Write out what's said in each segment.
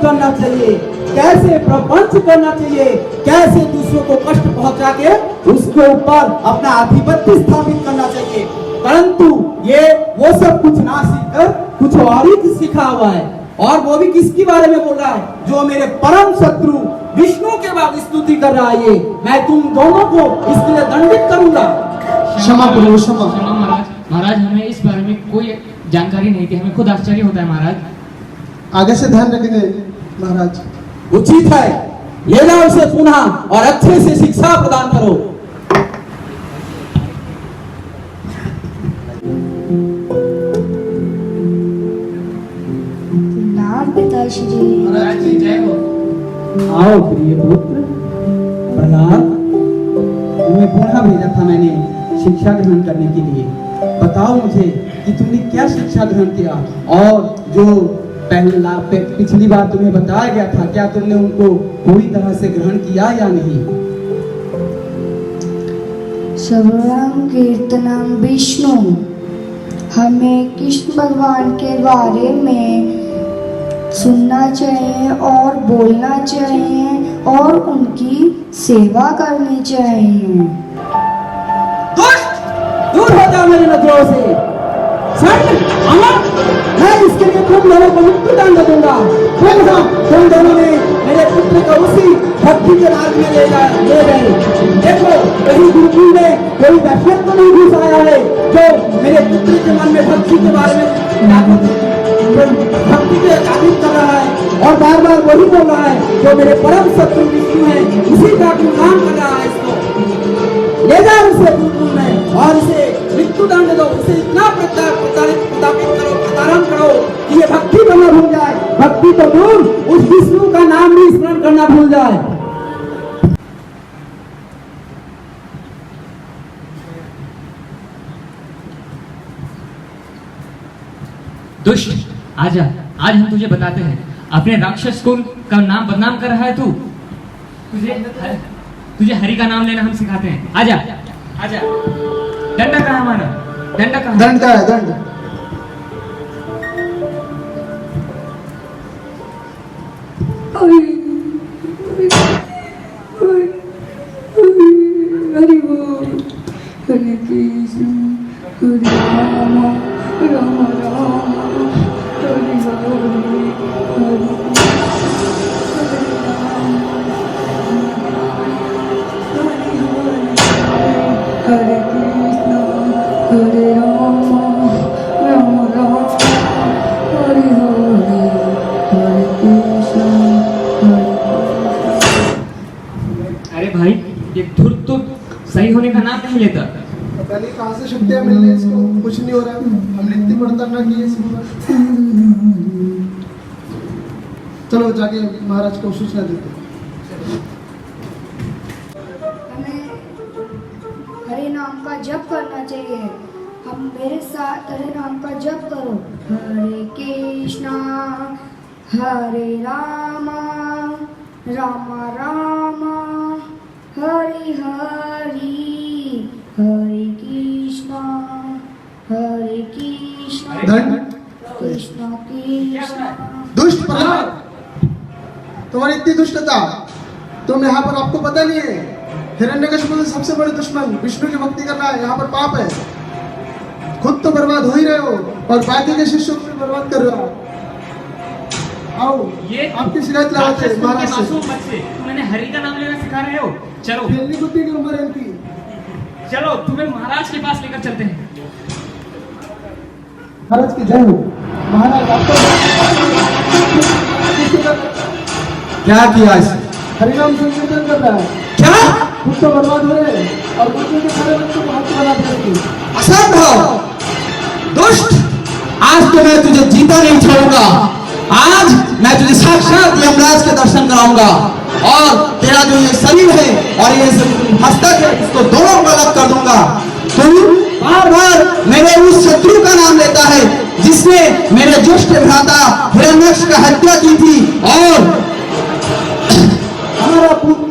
उपयोग करना चाहिए, कैसे प्रपंच करना चाहिए, कैसे दूसरों को कष्ट पहुंचा के उसके ऊपर अपना आधिपत्य स्थापित करना चाहिए। परंतु ये वो सब कुछ ना सीखकर कुछ और ही सीखा हुआ है, और वो भी किसके बारे में बोल रहा है? जो मेरे परम शत्रु विष्णु के बाद स्तुति कर रहा है। ये मैं तुम दोनों को इसके लिए दंडित करूंगा। क्षमा करो, क्षमा। महाराज, महाराज हमें इस बारे में कोई जानकारी नहीं थी, हमें खुद आश्चर्य होता है महाराज। आगे से ध्यान रखेंगे महाराज। उचित है, ले जाओ इसे पुनः और अच्छे से शिक्षा प्रदान करो। प्रणाम पिताश्री। महाराज की जय हो। आओ प्रिय पुत्र, प्रणाम। तुम्हें पुनः भेजा था मैंने शिक्षा ग्रहण करने के लिए। बताओ मुझे कि तुमने क्या शिक्षा ग्रहण किया, और जो पिछली बार तुम्हें बताया गया था, क्या तुमने उनको पूरी तरह से ग्रहण किया या नहीं? श्रवणम कीर्तनम विष्णु, हमें कृष्ण भगवान के बारे में सुनना चाहिए और बोलना चाहिए और उनकी सेवा करनी चाहिए। दुष्ट, दूर हो जाओ मेरी नजरों से। मैं इसके लिए तुम दोनों को मृत्यु दंड दूंगा। तुम दोनों ने मेरे पुत्र को उसी भक्ति के राज में ले गए। देखो, कहीं गुरुकुल में कोई दहशत तो नहीं घुस आया है जो मेरे पुत्र के मन में भक्ति के बारे में भक्ति को जागृत कर रहा है, और बार बार वही बोल रहा है जो मेरे परम शत्रु विष्णु है, उसी का गुणगान कर रहा है। इसको ले जाओ उसे गुरुकुल में और इसे मृत्यु दंड दो। इसे इतना प्रताड़न करो कि ये भक्ति करना भूल जाए, भक्ति तो दूर उस विष्णु का नाम भी स्मरण करना भूल जाए। दुष्ट, आजा, आज हम तुझे बताते हैं। अपने राक्षस कुल का नाम बदनाम कर रहा है तू। तुझे हरि का नाम लेना हम सिखाते हैं। आजा, आजा। दंड कहाँ है हमारा? दंड कहाँ? दंड का है, दंड। हरि बोल, हरे कृष्ण, हरे राम, राम राम, हरे हरे, हरे हरे कृष्ण, हरे राम, राम राम, हरे हरे, हरे कृष्ण, हरे। अरे भाई, ये धुर तो सही होने का नाम नहीं लेता। पता नहीं कहाँ से शक्तियाँ मिल रही इसको, कुछ नहीं हो रहा। हमने इतनी बढ़तर ना की है इसको। चलो जाके महाराज को सूचना देते हैं। हमें हरे नाम का जप करना चाहिए। हम मेरे साथ हरे नाम का जप करो। हरे कृष्णा, हरे रामा, रामा रामा, हरि हरि, हरे कृष्णा, हरे कृष्णा, दंड। कृष्णा कृष्णा। दुष्ट प्रहलाद, तुम्हारी इतनी दुष्टता, तुम यहाँ पर आपको पता नहीं है हिरण्यकशिपु सबसे बड़े दुश्मन विष्णु की भक्ति करना है, यहाँ पर पाप है। खुद तो बर्बाद हो ही रहे हो और बाकी के शिष्यों को भी बर्बाद कर रहे हो। आओ, ये आपकी शिकायत लगाते हैं महाराज से। मासूम बच्चे, तुम्हें हरि का नाम लेना सिखा रहे हो। चलो, खेलनी कुत्ती की उम्र है इनकी। चलो तुम्हें महाराज के पास लेकर चलते हैं। महाराज की जय हो। महाराज आपको क्या किया इसे? हरिनाम संकीर्तन कर रहा है। क्या? खुद तो बर्बाद हो रहे हैं और बच्चों के सारे बच्चों को हाथ बना देंगे। असंभव! दुष्ट, आज तो मैं तुझे जीता नहीं छोड़ूंगा। आज मैं तुझे साक्षात यमराज के दर्शन कराऊंगा, और तेरा जो ये शरीर है और ये मस्तक है, इसको दोनों को अलग कर दूंगा। तू बार बार मेरे उस शत्रु का नाम लेता है जिसने मेरे ज्येष्ठ भ्राता हिरण्यक्ष का हत्या की थी, और हमारा पुत्र,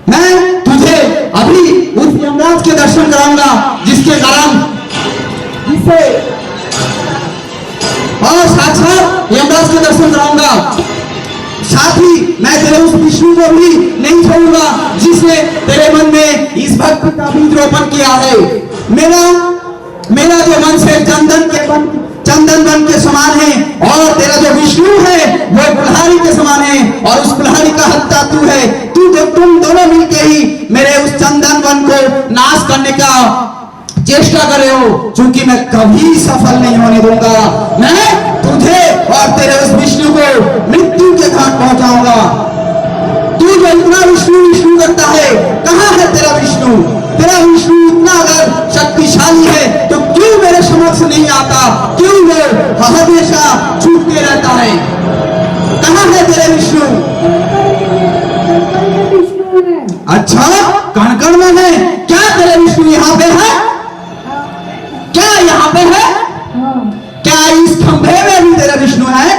मैं तुझे अभी उस यमराज के दर्शन कराऊंगा जिसके कारण जिससे और साक्षात यमराज के दर्शन कराऊंगा। साथ ही मैं तेरे उस विष्णु को भी नहीं छोड़ूंगा जिसने तेरे मन में इस भक्ति का बीज रोपण किया है। मेरा जो मन से चंदन वन के समान है और तेरा जो विष्णु है वो कुल्हाड़ी के समान है और उस कुल्हाड़ी का हत्या तू है। तुम दोनों मिलके ही मेरे उस चंदन वन को नाश करने का चेष्टा कर रहे हो, क्योंकि मैं कभी सफल नहीं होने दूंगा। मैं तुझे और तेरे उस विष्णु को मृत्यु के घाट पहुंचाऊंगा। तू जो इतना विष्णु विष्णु करता है, कहां है तेरा विष्णु? तेरा विष्णु इतना अगर शक्तिशाली है तो क्यों मेरे समक्ष नहीं आता? क्यों वो हमेशा छूटते रहता है? कहां है तेरे विष्णु? अच्छा, कण में है क्या तेरे विष्णु? यहाँ पे है क्या? यहाँ पे है क्या? इस खंभे में भी तेरा विष्णु है?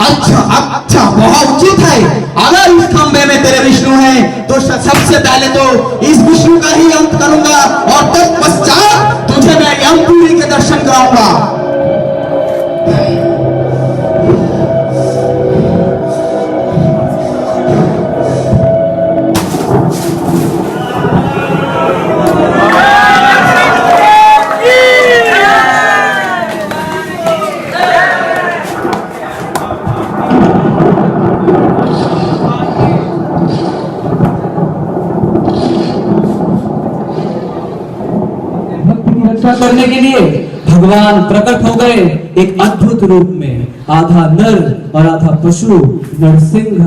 अच्छा, बहुत उचित है। अगर इस खंभे में तेरे विष्णु है तो सबसे पहले तो इस विष्णु का ही अंत करूंगा और तत्पश्चात तुझे मैं यमपुरी के दर्शन कराऊंगा। रक्षा करने के लिए भगवान प्रकट हो गए एक अद्भुत रूप में, आधा नर और आधा पशु, नरसिंह।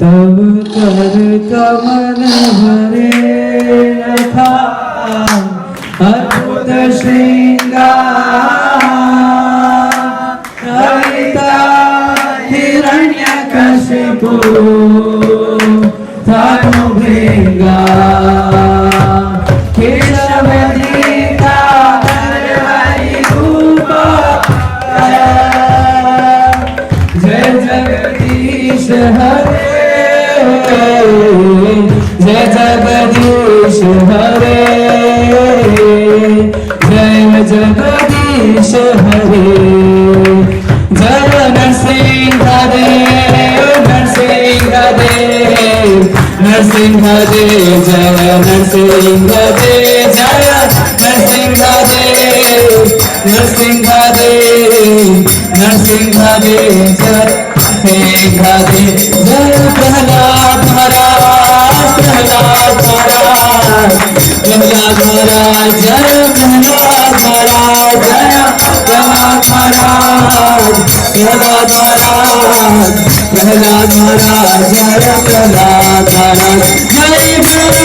तब कर कमल भरे था अद्भुत श्रृंगार, रहिता हिरण्यकशिपु तनु भृंगा, केशवदीता हरि रूप, जय जगदीश हरे, जय जगदीश हरे, जय जगदीश हरे, जय नरसिंह देव, नरसिंह देव, नरसिंह देव, जय नरसिंह देव, जय नरसिंह देव, नरसिंह देव, नरसिंह देव, जय सिंह देव, जय प्रहलाद महाराज, प्रहलाद महाराज, प्रहलाद महाराज, जय प्रहलाद महाराज, जय प्रहलाद महाराज, प्रहलाद महाराज, प्रहलाद महाराज, जय प्रहलाद महाराज, जय प्रभु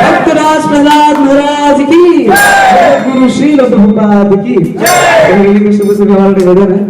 भक्तराज प्रहलाद महाराज की, गुरु श्री प्रभुपाद की। सुबह सुबह है।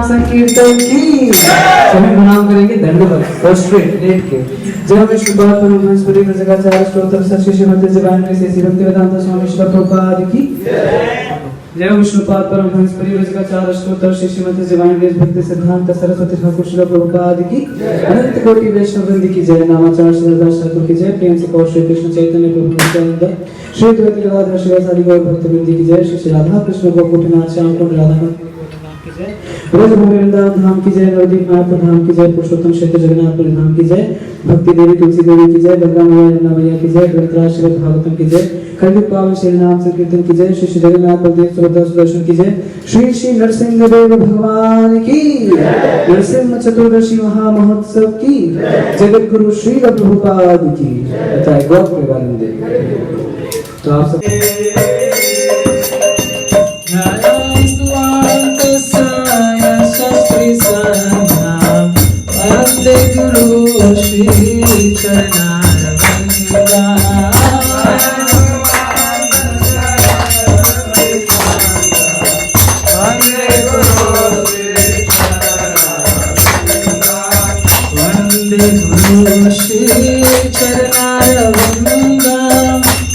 संकीर्तन की सभी प्रणाम करेंगे दंडवत और स्ट्रेट लेट के। जय विष्णु पाद परमहंसपुरी प्रजगाचार्य स्तोत्र सच्चे श्रीमती डिवाइन में भक्ति वेदांत स्वामी श्री प्रभुपाद की जय विष्णु पाद परमहंसपुरी प्रजगाचार्य स्तोत्र श्रीमती डिवाइन में भक्ति सिद्धांत सरस्वती ठाकुर श्री प्रभुपाद की अनंत कोटि वैष्णव वृंद की जय। नामाचार्य श्री दास की जय। प्रेम से कहो श्री कृष्ण चैतन्य प्रभु नित्यानंद श्री द्वैत गदाधर शिवासादि गौर भक्त वृंद की जय। श्री राधा कृष्ण गोकुलनाथ श्याम कुंड राधा ब्रजभूमि वृंदावन धाम की जय। नवदीप मायापुर धाम की जय। पुरुषोत्तम क्षेत्र जगन्नाथपुरी धाम की जय। भक्ति देवी तुलसी देवी की जय। गंगा मैया यमुना मैया की जय। ग्रंथराज श्री भागवतम की जय। कलयुग पावन श्री नाम संकीर्तन की जय। श्री श्री जगन्नाथ बलदेव सुभद्रा सुदर्शन की जय। श्री श्री नरसिंह देव भगवान की नरसिंह चतुर्दशी महामहोत्सव की जगत गुरु श्री प्रभुपाद की जय। गौ प्रेमानंद। तो आप सब वंदे गुरु श्री चरणारविंदा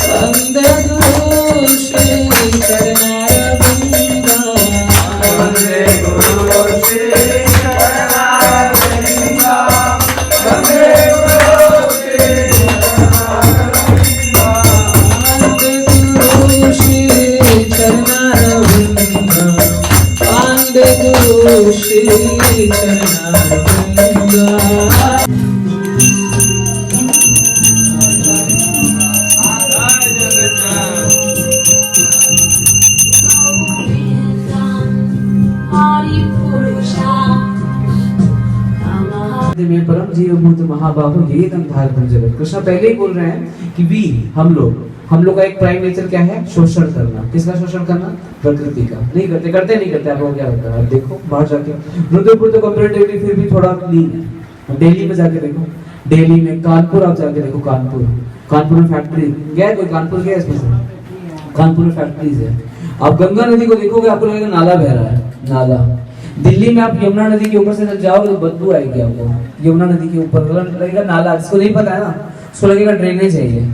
वंदे गुरु श्री चरणारविंदा वंदे गुरु श्री चरणारविंदा वंदे गुरु श्री चरणारविंदा वंदे गुरु श्री श्री चरणारविंदा। में परम जीव भूत महाबाहु ये धार जगत। कृष्ण पहले ही बोल रहे हैं कि वी हम लोग का एक प्राइम नेचर क्या है? शोषण करना। किसका शोषण करना? प्रकृति का। नहीं करते आप लोग क्या होता है? आप देखो बाहर जाके रुद्रपुर तो कंपैरेटिवली फिर भी थोड़ा क्लीन है। दिल्ली में जाके देखो, दिल्ली में कानपुर आप जाके देखो, कानपुर में फैक्ट्री गया कोई? कानपुर गया इसमें से? कानपुर में फैक्ट्रीज है। आप गंगा नदी को देखोगे आपको लगेगा नाला बह रहा है, नाला। दिल्ली में आप यमुना नदी के ऊपर से जाओगे तो बदबू आएगी आपको। यमुना नदी के ऊपर लगेगा नाला, जिसको नहीं पता है ना उसको लगेगा ड्रेनेज है ये।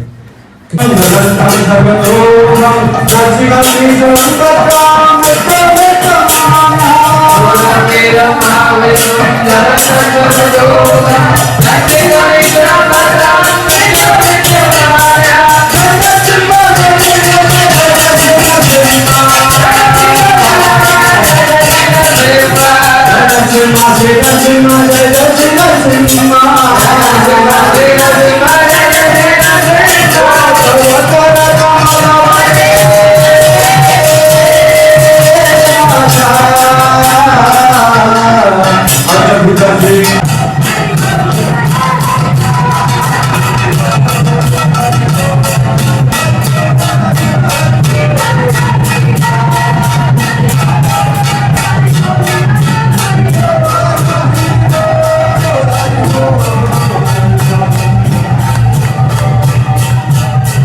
Jai Jai